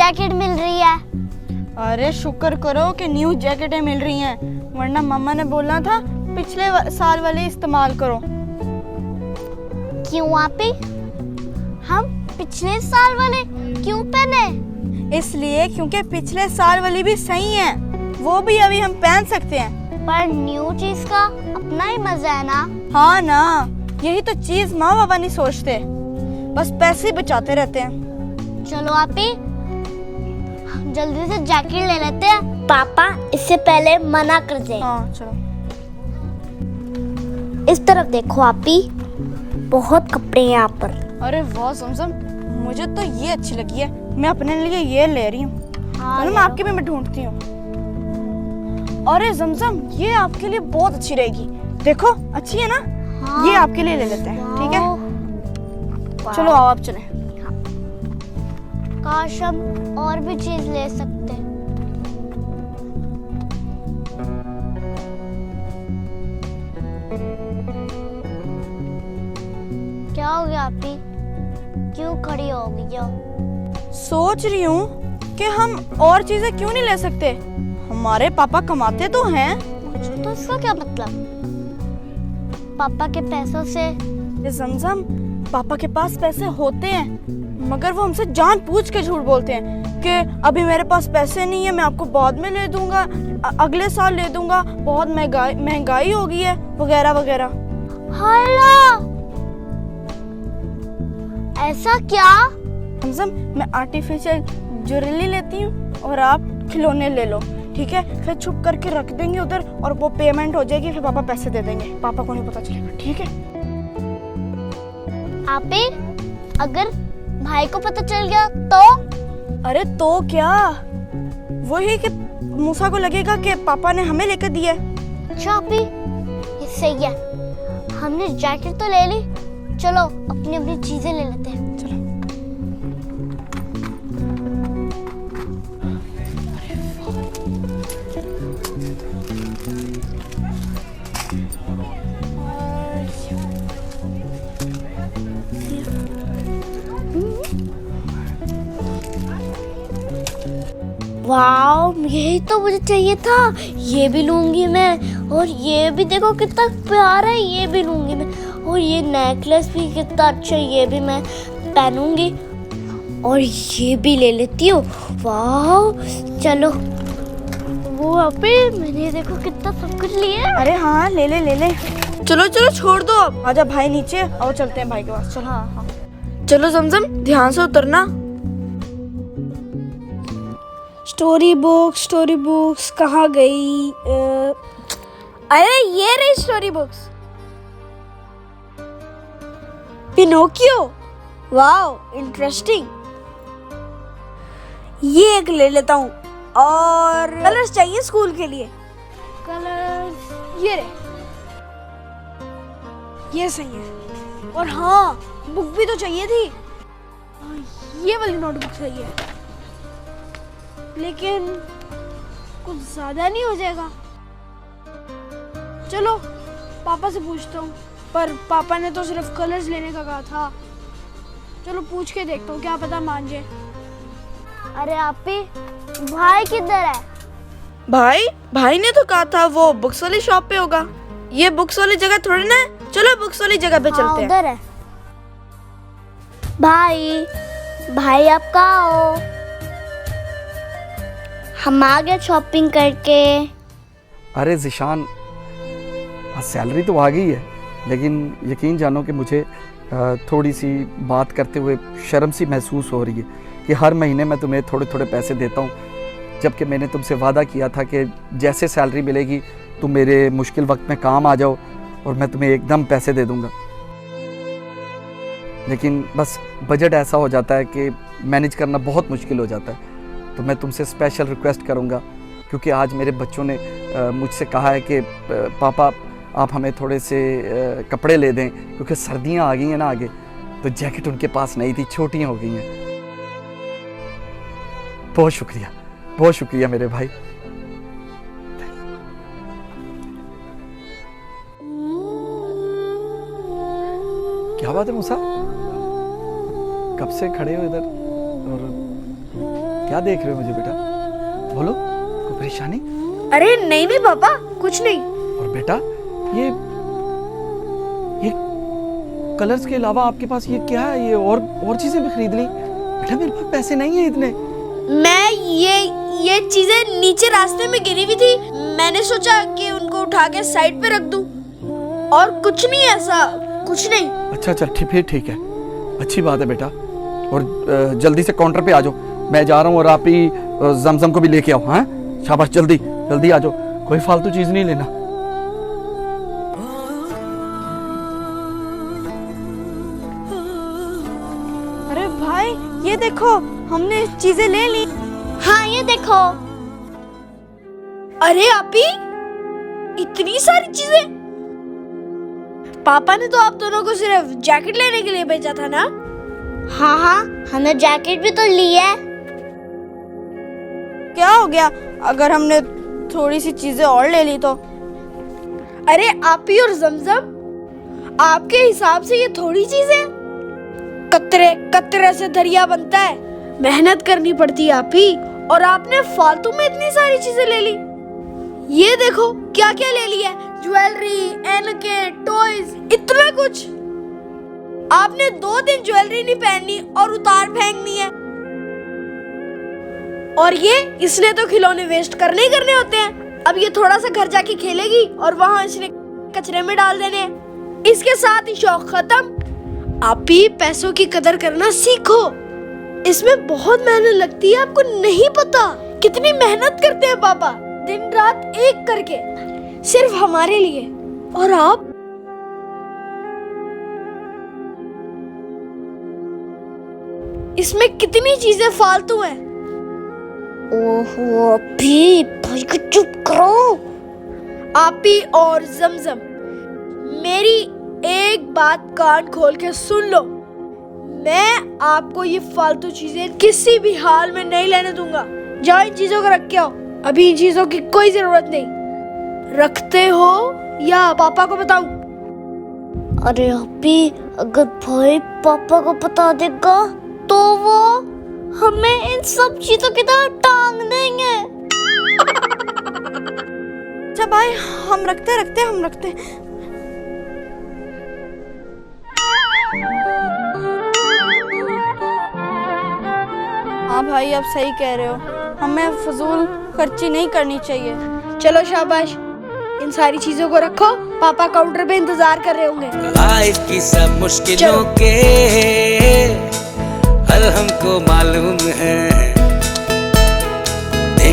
Jacket मिल रही है। अरे शुक्र करो कि न्यू जैकेटें मिल रही हैं, वरना मम्मा ने बोलना था पिछले साल वाली इस्तेमाल करो। क्यों आपी? हम पिछले साल वाले क्यों पहने? इसलिए क्योंकि पिछले साल वाली भी सही है, वो भी अभी हम पहन सकते हैं। पर न्यू चीज का अपना ही मजा है ना। हाँ ना, यही तो चीज माँ बाबा नहीं सोचते, बस पैसे ही बचाते रहते हैं। चलो आपी जल्दी से जैकेट ले लेते हैं, पापा इससे पहले मना कर दे। हाँ चलो। इस तरफ देखो आपी, बहुत कपड़े हैं यहाँ पर। अरे वाह समसम, मुझे तो ये अच्छी लगी है, मैं अपने लिए ये ले रही हूँ। हाँ, मैं आपके भी मैं ढूंढती हूँ। अरे जमजम, ये आपके लिए बहुत अच्छी रहेगी, देखो अच्छी है ना। हाँ, ये आपके लिए ले लेते हैं, ठीक है। चलो आओ आप चलें। काश हम और भी चीज ले सकते। क्या हो गया आपी, क्यों खड़ी हो गई हो? सोच रही हूँ कि हम और चीजें क्यों नहीं ले सकते, हमारे पापा कमाते तो हैं। तो इसका क्या मतलब? पापा के पैसों से? ये जमजम, पापा के पास पैसे होते हैं, मगर वो हमसे जानबूझ के झूठ बोलते हैं कि अभी मेरे पास पैसे नहीं है, मैं आपको बाद में ले दूंगा, अगले साल ले दूंगा, बहुत महंगाई हो गई है, वगैरह वगैरह। हाय, ऐसा क्या? जमजम, मैं आर्टिफिशियल ज्वेलरी लेती हूँ और आप खिलौने ले लो, ठीक है। फिर छुप करके रख देंगे उधर और वो पेमेंट हो जाएगी, फिर पापा पैसे दे देंगे, पापा को नहीं पता चलेगा, ठीक है। आपे अगर भाई को पता चल गया तो? अरे तो क्या, वही कि मूसा को लगेगा कि पापा ने हमें लेकर दिया। अच्छा आपी, ये सही है, हमने जैकेट तो ले ली, चलो अपनी अपनी चीजें ले लेते हैं। चलो। वाओ, यही तो मुझे चाहिए था, ये भी लूंगी मैं। और ये भी देखो कितना प्यारा है, ये भी लूंगी मैं। और ये नेकलेस भी कितना अच्छा है, ये भी मैं पहनूंगी। और ये भी ले लेती हूँ। वाओ, चलो। वो आपे मैंने देखो कितना सब कुछ लिया। अरे हाँ, ले ले ले ले। चलो चलो छोड़ दो अब, आजा भाई नीचे, और चलते हैं भाई के पास। चलो। हाँ हाँ चलो जमजम, ध्यान से उतरना। स्टोरी बुक्स कहाँ गई? अरे ये रही story books. Pinocchio, wow interesting. ये एक ले लेता हूँ। और कलर्स चाहिए स्कूल के लिए। कलर्स ये रहे, ये सही है। और हाँ, बुक भी तो चाहिए थी, ये वाली नोटबुक सही है, लेकिन कुछ ज्यादा नहीं हो जाएगा? चलो पापा से पूछता हूँ, पर पापा ने तो सिर्फ कलर्स लेने का कहा था। चलो पूछ के देखता हूँ, क्या पता मान जाए। अरे आपी, भाई किधर है? भाई ने तो कहा था वो बुक्स वाली शॉप पे होगा। ये बुक्स वाली जगह थोड़ी ना है, चलो बुक्स वाली जगह पे चलते हैं। उधर है। भाई आप कहाँ हो? हम आ गए शॉपिंग करके। अरे ज़िशान, सैलरी तो आ गई है, लेकिन यकीन जानो कि मुझे थोड़ी सी बात करते हुए शर्म सी महसूस हो रही है कि हर महीने मैं तुम्हें थोड़े थोड़े पैसे देता हूँ, जबकि मैंने तुमसे वादा किया था कि जैसे सैलरी मिलेगी तुम मेरे मुश्किल वक्त में काम आ जाओ और मैं तुम्हें एकदम पैसे दे दूँगा। लेकिन बस बजट ऐसा हो जाता है कि मैनेज करना बहुत मुश्किल हो जाता है। तो मैं तुमसे स्पेशल रिक्वेस्ट करूँगा, क्योंकि आज मेरे बच्चों ने मुझसे कहा है कि पापा आप हमें थोड़े से कपड़े ले दें, क्योंकि सर्दियाँ आ गई हैं ना आगे, तो जैकेट उनके पास नहीं थी, छोटी हो गई हैं। बहुत शुक्रिया मेरे भाई। क्या बात है मूसा, कब से खड़े हो इधर और क्या देख रहे हो मुझे बेटा? बोलो, कोई परेशानी? अरे नहीं नहीं पापा, कुछ नहीं। और बेटा ये कलर्स के अलावा आपके पास ये क्या है? ये और चीजें भी खरीद ली? बेटा मेरे पास पैसे नहीं है इतने। मैं ये चीजें नीचे रास्ते में गिरी हुई थी, मैंने सोचा कि उनको उठा के साइड पे रख दूं। और कुछ नहीं, ऐसा कुछ नहीं। अच्छा चल फिर ठीक है, अच्छी बात है बेटा। और जल्दी से काउंटर पे आ जाओ, मैं जा रहा हूँ। और आप ही जमजम को भी लेके आओ। हाँ शाबाश, जल्दी जल्दी आ जाओ, कोई फालतू चीज नहीं लेना। अरे भाई ये देखो, हमने चीजें ले ली। हाँ ये देखो। अरे आपी, इतनी सारी चीजें। पापा ने तो आप दोनों को सिर्फ जैकेट लेने के लिए भेजा था ना? हाँ हाँ, हमने जैकेट भी तो ली है। क्या हो गया अगर हमने थोड़ी सी चीजें और ले ली तो? अरे आपी और जमजम, आपके हिसाब से ये थोड़ी चीज है? कतरे कतरे से दरिया बनता है, मेहनत करनी पड़ती है आपी। और आपने फालतू में इतनी सारी चीजें ले ली। ये देखो क्या क्या ले लिया, ज्वेलरी, एनके, टॉयज, इतना कुछ। आपने 2 दिन ज्वेलरी नहीं पहननी और उतार फेंकनी है। और ये इसने तो खिलौने वेस्ट करने ही करने होते हैं। अब ये थोड़ा सा घर जाके खेलेगी और वहां इसने कचरे में डाल देने हैं। इसके साथ ही शौक खत्म। आप भी पैसों की कदर करना सीखो, इसमें बहुत मेहनत लगती है, आपको नहीं पता कितनी मेहनत करते हैं पापा दिन रात एक करके, सिर्फ हमारे लिए। और आप इसमें कितनी चीजें फालतू हैं। ओहो अभी भाई को चुप करो। आपी और जमजम, मेरी एक बात कान खोल के सुन लो, मैं आपको ये फालतू चीजें किसी भी हाल में नहीं लेने दूंगा। जाओ इन चीजों को रख के आओ, अभी इन चीजों की कोई जरूरत नहीं। रखते हो या पापा को बताऊं? अरे अभी अगर भाई पापा को बता देगा तो वो हमें इन सब चीजों की तरह टांग देंगे। अच्छा भाई, हम रखते। हाँ भाई, आप सही कह रहे हो, हमें फजूल खर्ची नहीं करनी चाहिए। चलो शाबाश, इन सारी चीजों को रखो, पापा काउंटर पे इंतजार कर रहे होंगे। लाइफ की सब मुश्किलों के हल हमको मालूम है,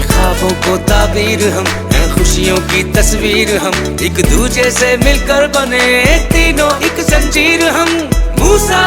ख्वाबों को ताबीर हम हैं, खुशियों की तस्वीर हम, एक दूजे से मिलकर बने तीनों एक जंजीर हम। मूसा